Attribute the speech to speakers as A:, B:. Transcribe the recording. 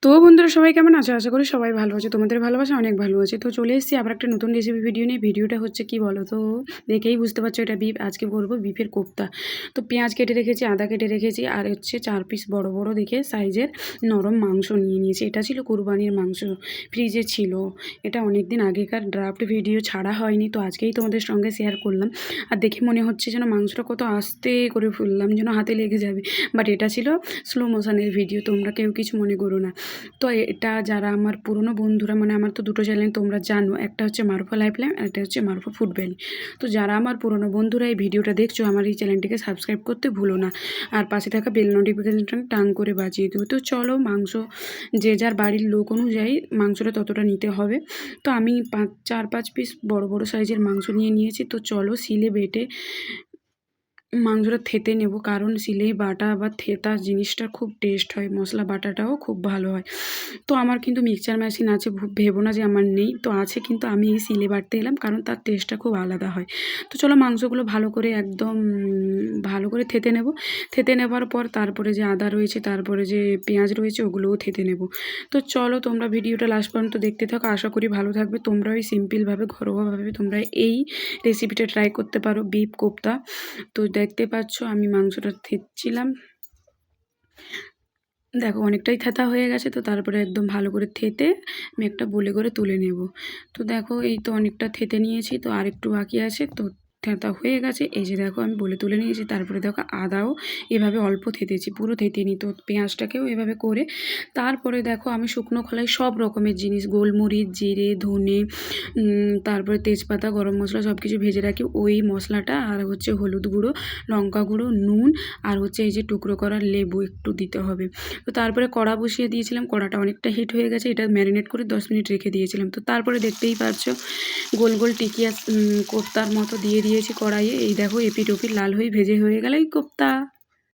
A: তো বন্ধুরা সবাই কেমন আছো? আশা করি সবাই ভালো আছে। তোমাদের ভালোবাসা অনেক ভালো আছে। তো চলে এসেছি আবার একটা নতুন রেসিপি ভিডিও নিয়ে। ভিডিওটা হচ্ছে কি বলো তো, দেখেই বুঝতে পারছো এটা বিফ। আজকে করবো বিফের কোপ্তা। তো পেঁয়াজ কেটে রেখেছি, আদা কেটে রেখেছি, আর হচ্ছে 4 পিস বড় বড় দেখে সাইজের নরম মাংস নিয়ে নিয়েছি। এটা ছিল কুরবানির মাংস, ফ্রিজে ছিল। এটা অনেক দিন আগেকার ড্রাফট ভিডিও ছাড়া হয়নি, তো আজকেই তোমাদের সঙ্গে শেয়ার করলাম। আর দেখে মনে হচ্ছে যেন মাংসটা কত আস্তে করে ফুললাম, যেন হাতে লেগে যাবে। বাট এটা ছিল স্লো মোশনের ভিডিও, তোমরা কেউ কিছু মনে করো না। তো এটা যারা আমার পুরনো বন্ধুরা, মানে আমার তো দুটো চ্যানেল তোমরা জানো, একটা হচ্ছে মারুফা লাইফলাইন আর একটা হচ্ছে মারুফা ফুড ভ্যালি। তো যারা আমার পুরনো বন্ধুরা এই ভিডিওটা দেখছো, আমার এই চ্যানেলটিকে সাবস্ক্রাইব করতে ভুলো না, আর পাশে থাকা বেল নোটিফিকেশনটা টাং করে বাজিয়ে দেবো। তো চলো, মাংস যে যার বাড়ির লোক অনুযায়ী মাংসটা ততটা নিতে হবে। তো আমি 4-5 পিস বড় বড় সাইজের মাংস নিয়ে নিয়েছি। তো চলো শিলে বেটে মাংসটা থেতে নেব, কারণ সিলেই বাটা বা থেতা জিনিসটা খুব টেস্ট হয়, মশলা বাটাটাও খুব ভালো হয়। তো আমার কিন্তু মিক্সচার মেশিন আছে, ভেবো না যে আমার নেই, তো আছে, কিন্তু আমি এই সিলে বাটতে এলাম কারণ তার টেস্টটা খুব আলাদা হয়। তো চলো মাংসগুলো ভালো করে একদম ভালো করে থেতে নেব। থেতে নেবার পর তারপরে যে আদা রয়েছে, তারপরে যে পেঁয়াজ রয়েছে, ওগুলোও থেতে নেব। তো চলো তোমরা ভিডিওটা লাস্ট পর্যন্ত দেখতে থাকো, আশা করি ভালো থাকবে। তোমরাও এই সিম্পলভাবে ঘরোয়াভাবে তোমরা এই রেসিপিটা ট্রাই করতে পারো, বিফ কোপ্তা। তো দেখতে পাচ্ছ আমি মাংসটা থেতছিলাম, দেখো অনেকটাই থেতা হয়ে গেছে। তো তারপরে একদম ভালো করে থেতে আমি একটা বলে করে তুলে নেব। তো দেখো এই তো অনেকটা থেতে নিয়েছি, তো আরেকটু বাকি আছে। তো থেঁতা হয়ে গেছে, এই যে দেখো আমি বলে তুলে নিয়েছি। তারপরে দেখো আদাও এভাবে অল্প থেতেছি, পুরো থেতে নি। তো পেঁয়াজটাকেও এভাবে করে তারপরে দেখো আমি শুকনো খোলায় সব রকমের জিনিস, গোলমরিচ, জিরে, ধনে, তারপরে তেজপাতা, গরম মশলা সব কিছু ভেজে রাখি। ওই মশলাটা আর হচ্ছে হলুদ গুঁড়ো, লঙ্কা গুঁড়ো, নুন, আর হচ্ছে এই যে টুকরো করা লেবু একটু দিতে হবে। তো তারপরে কড়া বসিয়ে দিয়েছিলাম, কড়াটা অনেকটা হিট হয়ে গেছে, এটা ম্যারিনেট করে 10 মিনিট রেখে দিয়েছিলাম। তো তারপরে দেখতেই পাচ্ছ গোল গোল টিকিয়া কোপ্তার মতো দিয়ে দিয়েছি কড়াইয়ে। এই দেখো এপিট ওপিট লাল হয়ে ভেজে হয়ে গেল এই কোপ্তা।